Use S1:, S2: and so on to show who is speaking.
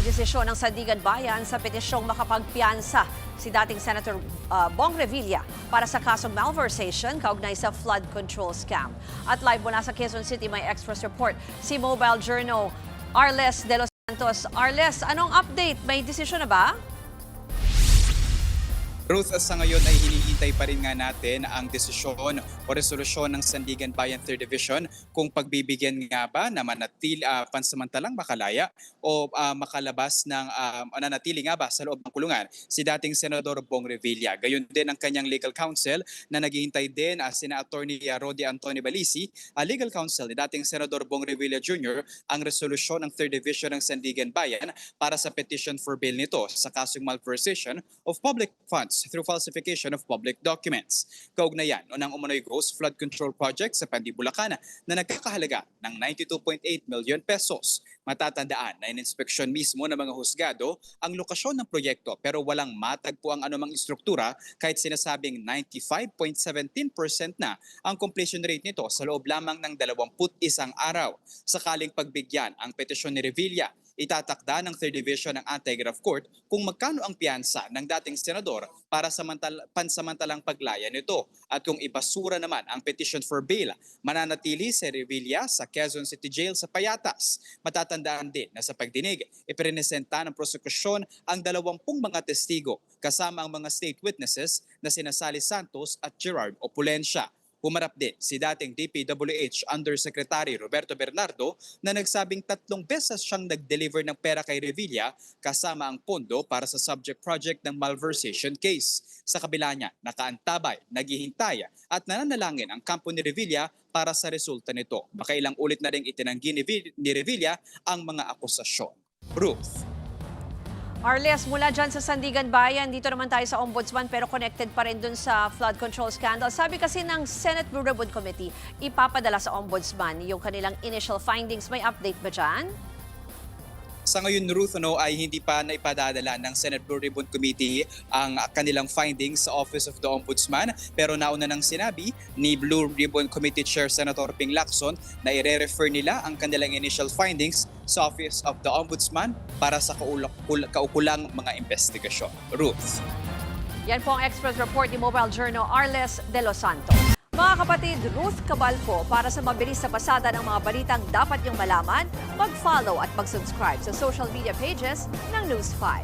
S1: desisyon ng Sandigan Bayan sa petisyong makapagpiyansa si dating Senator Bong Revilla para sa kasong malversation kaugnay sa flood control scam. At live mula sa Quezon City may Express report si Mobile Journal Arles de los Santos. Arles, anong update? May desisyon na ba?
S2: Ruth, sa ngayon ay hinihintay pa rin nga natin ang desisyon o resolusyon ng Sandigan Bayan 3rd Division kung pagbibigyan nga ba na pansamantalang makalaya o makalabas ng nanatili nga ba sa loob ng kulungan si dating Senador Bong Revilla. Gayon din ang kanyang legal counsel na naghihintay din sina Attorney Rody Antonio Balisi, legal counsel ni dating Senador Bong Revilla Jr. ang resolusyon ng 3rd Division ng Sandigan Bayan para sa petition for bail nito sa kasong malversation of public funds through falsification of public documents. Kaugnayan o ng umano'y Ghost Flood Control Project sa Pandi, Bulacan na nagkakahalaga ng 92.8 million pesos. Matatandaan na ininspeksyon mismo ng mga husgado ang lokasyon ng proyekto pero walang matagpo ang anumang istruktura kahit sinasabing 95.17% na ang completion rate nito sa loob lamang ng 21 araw. Sakaling pagbigyan ang petisyon ni Revilla, itatakda ng 3rd Division ng Anti-Graft Court kung magkano ang piyansa ng dating senador para sa pansamantalang paglaya nito. At kung ibasura naman ang petition for bail, mananatili si Revilla sa Quezon City Jail sa Payatas. Matatandaan din na sa pagdinig, ipresenta ng prosekusyon ang 20 mga testigo kasama ang mga state witnesses na sina Sally Santos at Gerard Opulencia. Humarap din si dating DPWH Undersecretary Roberto Bernardo na nagsabing 3 beses siyang nag-deliver ng pera kay Revilla kasama ang pondo para sa subject project ng malversation case. Sa kabila niya, nakaantabay, naghihintay at nananalangin ang kampo ni Revilla para sa resulta nito. Baka ilang ulit na rin itinanggi ni Revilla ang mga akusasyon. Ruth.
S1: Arles, mula dyan sa Sandigan Bayan, dito naman tayo sa Ombudsman pero connected pa rin dun sa flood control scandal. Sabi kasi ng Senate Blue Ribbon Committee, ipapadala sa Ombudsman yung kanilang initial findings. May update ba dyan?
S2: Sa ngayon, Ruth, ay hindi pa naipadadala ng Senate Blue Ribbon Committee ang kanilang findings sa Office of the Ombudsman. Pero nauna nang sinabi ni Blue Ribbon Committee Chair Senator Ping Lacson na i-refer nila ang kanilang initial findings sa Office of the Ombudsman para sa kaukulang mga investigasyon. Ruth.
S1: Yan po ang Express Report ni Mobile Journal Arles de los Santos. Mga kapatid, Ruth Cabalco, para sa mabilis na pasada ng mga balitang dapat niyong malaman, mag-follow at mag-subscribe sa social media pages ng News 5.